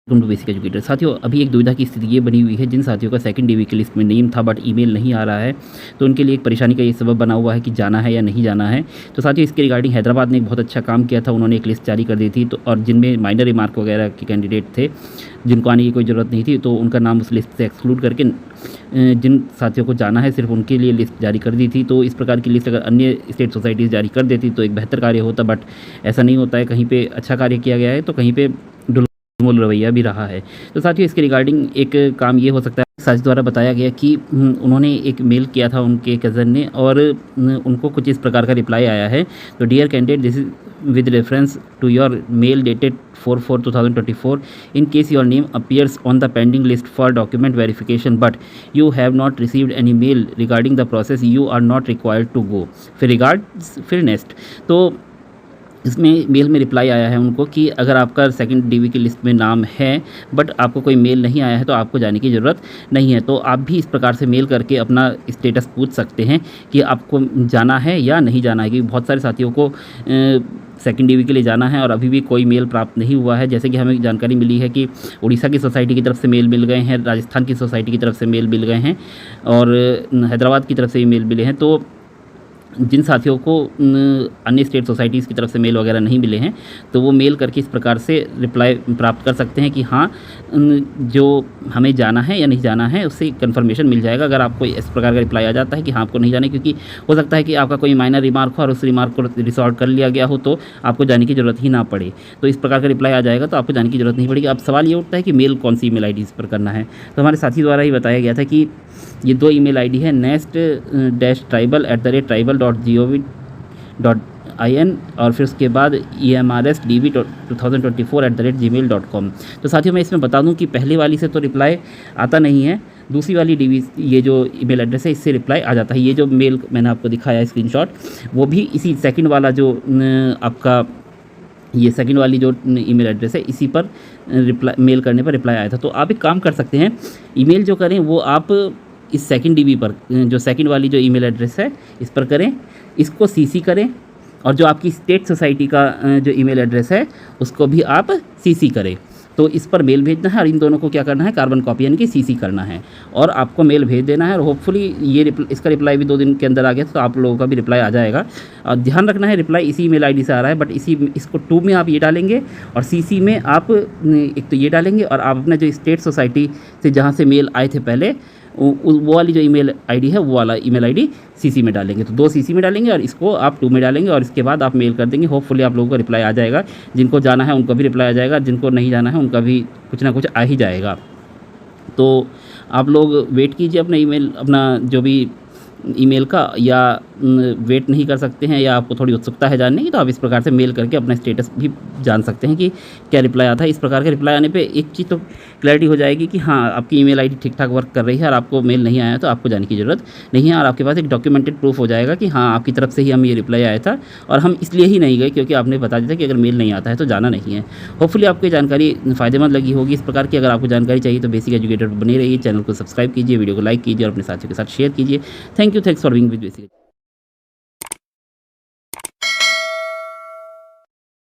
Welcome to basic educator. साथियों, अभी एक दुविधा की स्थिति ये बनी हुई है, जिन साथियों का सेकंड डीवी की लिस्ट में नेम था बट ईमेल नहीं आ रहा है, तो उनके लिए एक परेशानी का ये सबब बना हुआ है कि जाना है या नहीं जाना है। तो साथियों, इसके रिगार्डिंग हैदराबाद ने एक बहुत अच्छा काम किया था। उन्होंने एक लिस्ट जारी कर दी थी, तो और जिनमें माइनर रिमार्क वगैरह के कैंडिडेट थे, जिनको आने की कोई ज़रूरत नहीं थी, तो उनका नाम उस लिस्ट से एक्सक्लूड करके जिन साथियों को जाना है सिर्फ उनके लिए लिस्ट जारी कर दी थी। तो इस प्रकार की लिस्ट अगर अन्य स्टेट सोसाइटीज़ जारी कर देती तो एक बेहतर कार्य होता, बट ऐसा नहीं होता है। कहीं पे अच्छा कार्य किया गया है तो कहीं पे मूल रवैया भी रहा है। तो साथियों, इसके रिगार्डिंग एक काम ये हो सकता है, साजिश द्वारा बताया गया कि उन्होंने एक मेल किया था उनके कज़न ने, और उनको कुछ इस प्रकार का रिप्लाई आया है। तो dear candidate, this is with reference to your mail dated 4/4/2024, in case your name appears on the pending list for document verification but you have not received any mail regarding the process, you are not required to go. फिर regards, फिर next। तो इसमें mail में reply आया है उनको कि अगर आपका सेकंड डीवी की लिस्ट में नाम है बट आपको कोई मेल नहीं आया है तो आपको जाने की ज़रूरत नहीं है। तो आप भी इस प्रकार से मेल करके अपना स्टेटस पूछ सकते हैं कि आपको जाना है या नहीं जाना है, क्योंकि बहुत सारे साथियों को सेकंड डीवी के लिए जाना है और अभी भी कोई मेल प्राप्त नहीं हुआ है। जैसे कि हमें जानकारी मिली है कि उड़ीसा की सोसाइटी की तरफ से मेल मिल गए हैं, राजस्थान की सोसाइटी की तरफ से मेल मिल गए हैं और हैदराबाद की तरफ से भी मेल मिले हैं। तो जिन साथियों को अन्य स्टेट सोसाइटीज़ की तरफ से मेल वगैरह नहीं मिले हैं, तो वो मेल करके इस प्रकार से रिप्लाई प्राप्त कर सकते हैं कि हाँ, जो हमें जाना है या नहीं जाना है उससे कंफर्मेशन मिल जाएगा। अगर आपको इस प्रकार का रिप्लाई आ जाता है कि हाँ आपको नहीं जाना है, क्योंकि हो सकता है कि आपका कोई माइनर रिमार्क हो और उस रिमार्क को रिसॉर्ट कर लिया गया हो तो आपको जाने की ज़रूरत ही ना पड़े। तो इस प्रकार का रिप्लाई आ जाएगा तो आपको जाने की ज़रूरत नहीं पड़ेगी। अब सवाल ये उठता है कि मेल कौन सी ईमेल आईडी इस पर करना है। तो हमारे साथी द्वारा ही बताया गया था कि ये दो ईमेल आईडी है, nest-tribal@tribal.gov.in और फिर उसके बाद emrsdv2024@gmail.com। तो साथियों, मैं इसमें बता दूं कि पहले वाली से तो रिप्लाई आता नहीं है, दूसरी वाली डीवी ये जो ईमेल एड्रेस है इससे रिप्लाई आ जाता है। ये जो मेल मैंने आपको दिखाया है स्क्रीनशॉट, वो भी इसी सेकंड वाला जो आपका ये सेकंड वाली जो ईमेल एड्रेस है इसी पर रिप्लाई मेल करने पर रिप्लाई आया था। तो आप एक काम कर सकते हैं, ईमेल जो करें वो आप इस सेकंड डीवी पर, जो सेकंड वाली जो ईमेल एड्रेस है इस पर करें, इसको सीसी करें, और जो आपकी स्टेट सोसाइटी का जो ईमेल एड्रेस है उसको भी आप सीसी करें। तो इस पर मेल भेजना है और इन दोनों को क्या करना है, कार्बन कॉपी यानी कि सीसी करना है और आपको मेल भेज देना है। और होपफुली ये इसका रिप्लाई भी 2 दिन के अंदर आ गया तो आप लोगों का भी रिप्लाई आ जाएगा। और ध्यान रखना है, रिप्लाई इसी ईमेल आईडी से आ रहा है, बट इसको 2 में आप ये डालेंगे और सीसी में आप एक तो ये डालेंगे और आप अपना जो स्टेट सोसाइटी से जहाँ से मेल आए थे पहले वो वाली जो ईमेल आईडी है वो वाला ईमेल आईडी सीसी में डालेंगे। तो 2 सीसी में डालेंगे और इसको आप 2 में डालेंगे और इसके बाद आप मेल कर देंगे। होपफुली आप लोगों का रिप्लाई आ जाएगा। जिनको जाना है उनको भी रिप्लाई आ जाएगा, जिनको नहीं जाना है उनका भी कुछ ना कुछ आ ही जाएगा। तो आप लोग वेट कीजिए अपना ईमेल, अपना जो भी ईमेल का, या वेट नहीं कर सकते हैं या आपको थोड़ी उत्सुकता है जानने की, तो आप इस प्रकार से मेल करके अपना स्टेटस भी जान सकते हैं कि क्या रिप्लाई आता है। इस प्रकार के रिप्लाई आने पे एक चीज़ तो क्लैरिटी हो जाएगी कि हाँ आपकी ईमेल आईडी ठीक ठाक वर्क कर रही है और आपको मेल नहीं आया तो आपको जाने की ज़रूरत नहीं है, और आपके पास एक डॉक्यूमेंटेड प्रूफ हो जाएगा कि हाँ आपकी तरफ से ही हमें ये रिप्लाई आया था और हम इसलिए ही नहीं गए क्योंकि आपने बता दिया था कि अगर मेल नहीं आता है तो जाना नहीं है। होपफुली आपको ये जानकारी फ़ायदेमंद लगी होगी। इस प्रकार की अगर आपको जानकारी चाहिए तो बेसिक एजुकेटर पर बने रहिए, चैनल को सब्सक्राइब कीजिए, वीडियो को लाइक कीजिए और अपने साथियों के साथ शेयर कीजिए। Thanks for being with basic.